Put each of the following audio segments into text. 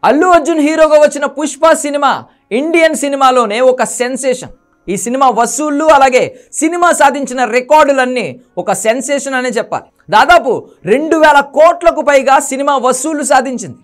అల్లు అర్జున్ హీరోగా వచ్చిన Pushpa cinema Indian సినిమాలోనే ఒక సెన్సేషన్. ఈ సినిమా వసూళ్లు అలాగే సినిమా సాధించిన రికార్డులన్నీ ఒక సెన్సేషన్ అనే చెప్పాలి. దాదాపు 2000 కోట్లకు పైగా సినిమా వసూళ్లు సాధించింది.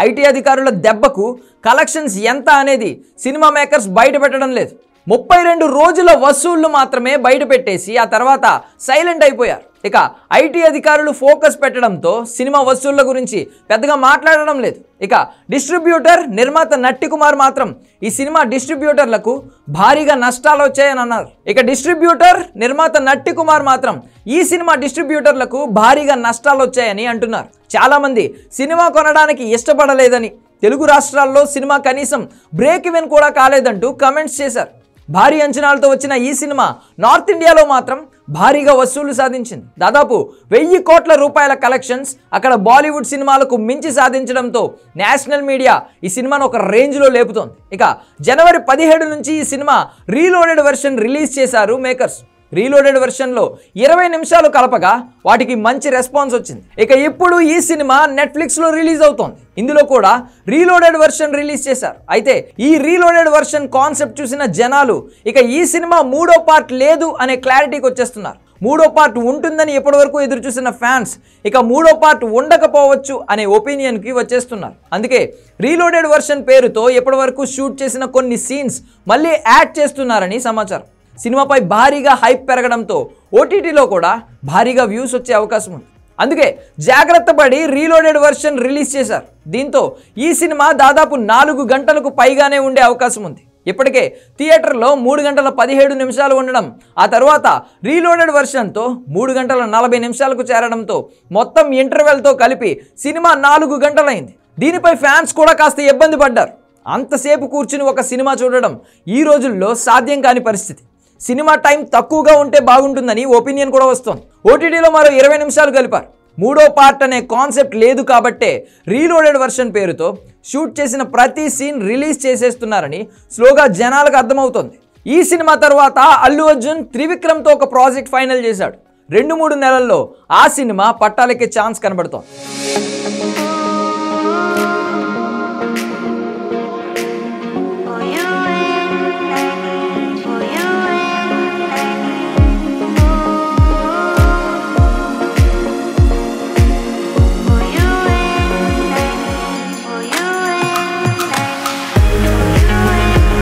ఐటీ అధికారుల దెబ్బకు కలెక్షన్స్ ఎంత అనేది సినిమా మేకర్స్ బయట పెట్టడం లేదు. 32 రోజుల వసూళ్లు మాత్రమే బయట పెట్టేసి ఆ తర్వాత సైలెంట్ అయిపోయారు. ఇక ఐటీ అధికారులు ఫోకస్ పెట్టడంతో సినిమా వసూళ్ల గురించి పెద్దగా మాట్లాడడం లేదు. ఇక డిస్ట్రిబ్యూటర్ నిర్మాత నట్టి కుమార్ మాత్రం ఈ సినిమా డిస్ట్రిబ్యూటర్లకు భారీగా నష్టాలు వచ్చాయని అన్నారు. ఇక డిస్ట్రిబ్యూటర్ నిర్మాత నట్టి కుమార్ మాత్రం ఈ సినిమా డిస్ట్రిబ్యూటర్లకు భారీగా నష్టాలు వచ్చాయని అంటున్నారు. చాలామంది సినిమా కొనడానికి ఇష్టపడలేదని, తెలుగు రాష్ట్రాల్లో సినిమా కనీసం బ్రేక్ ఈవెన్ కూడా కాలేదంటూ కమెంట్స్ చేశారు. భారీ అంచనాలతో వచ్చిన ఈ సినిమా నార్త్ ఇండియాలో మాత్రం భారీగా వసూళ్లు సాధించింది. దాదాపు 1000 కోట్ల రూపాయల కలెక్షన్స్ అక్కడ బాలీవుడ్ సినిమాలకు మించి సాధించడంతో నేషనల్ మీడియా ఈ సినిమాను ఒక రేంజ్లో లేపుతోంది. ఇక జనవరి 17 నుంచి ఈ సినిమా రీలోడెడ్ వెర్షన్ రిలీజ్ చేశారు మేకర్స్. రీలోడెడ్ వెర్షన్లో 20 నిమిషాలు కలపగా వాటికి మంచి రెస్పాన్స్ వచ్చింది. ఇక ఇప్పుడు ఈ సినిమా నెట్ఫ్లిక్స్లో రిలీజ్ అవుతోంది. ఇందులో కూడా రీలోడెడ్ వెర్షన్ రిలీజ్ చేశారు. అయితే ఈ రీలోడెడ్ వెర్షన్ కాన్సెప్ట్ చూసిన జనాలు ఇక ఈ సినిమా 3వ పార్ట్ లేదు అనే క్లారిటీకి వచ్చేస్తున్నారు. 3వ పార్ట్ ఉంటుందని ఎప్పటివరకు ఎదురు చూసిన ఫ్యాన్స్ ఇక 3వ పార్ట్ ఉండకపోవచ్చు అనే ఒపీనియన్కి వచ్చేస్తున్నారు. అందుకే రీలోడెడ్ వెర్షన్ పేరుతో ఎప్పటివరకు షూట్ చేసిన కొన్ని సీన్స్ మళ్ళీ యాడ్ చేస్తున్నారని సమాచారం. సినిమాపై భారీగా హైప్ పెరగడంతో ఓటీటీలో కూడా భారీగా వ్యూస్ వచ్చే అవకాశం ఉంది. అందుకే జాగ్రత్త పడి రీలోడెడ్ వెర్షన్ రిలీజ్ చేశారు. దీంతో ఈ సినిమా దాదాపు 4 గంటలకు పైగానే ఉండే అవకాశం ఉంది. ఇప్పటికే థియేటర్లో 3 గంటల 17 నిమిషాలు ఉండడం, ఆ తర్వాత రీలోడెడ్ వెర్షన్తో 3 గంటల 40 నిమిషాలకు చేరడంతో మొత్తం ఇంటర్వెల్తో కలిపి సినిమా 4 గంటలైంది. దీనిపై ఫ్యాన్స్ కూడా కాస్త ఇబ్బంది పడ్డారు. అంతసేపు కూర్చుని ఒక సినిమా చూడడం ఈ రోజుల్లో సాధ్యం కాని పరిస్థితి. సినిమా టైం తక్కువగా ఉంటే బాగుంటుందని ఒపీనియన్ కూడా వస్తోంది. ఓటీటీలో మరో 20 నిమిషాలు కలిపారు. 3వ పార్ట్ అనే కాన్సెప్ట్ లేదు కాబట్టే రీలోడెడ్ వెర్షన్ పేరుతో షూట్ చేసిన ప్రతి సీన్ రిలీజ్ చేసేస్తున్నారని స్లోగా జనాలకు అర్థమవుతోంది. ఈ సినిమా తర్వాత అల్లు అర్జున్ త్రివిక్రమ్తో ఒక ప్రాజెక్ట్ ఫైనల్ చేశాడు. 2-3 నెలల్లో ఆ సినిమా పట్టాలెక్కే ఛాన్స్ కనబడుతోంది.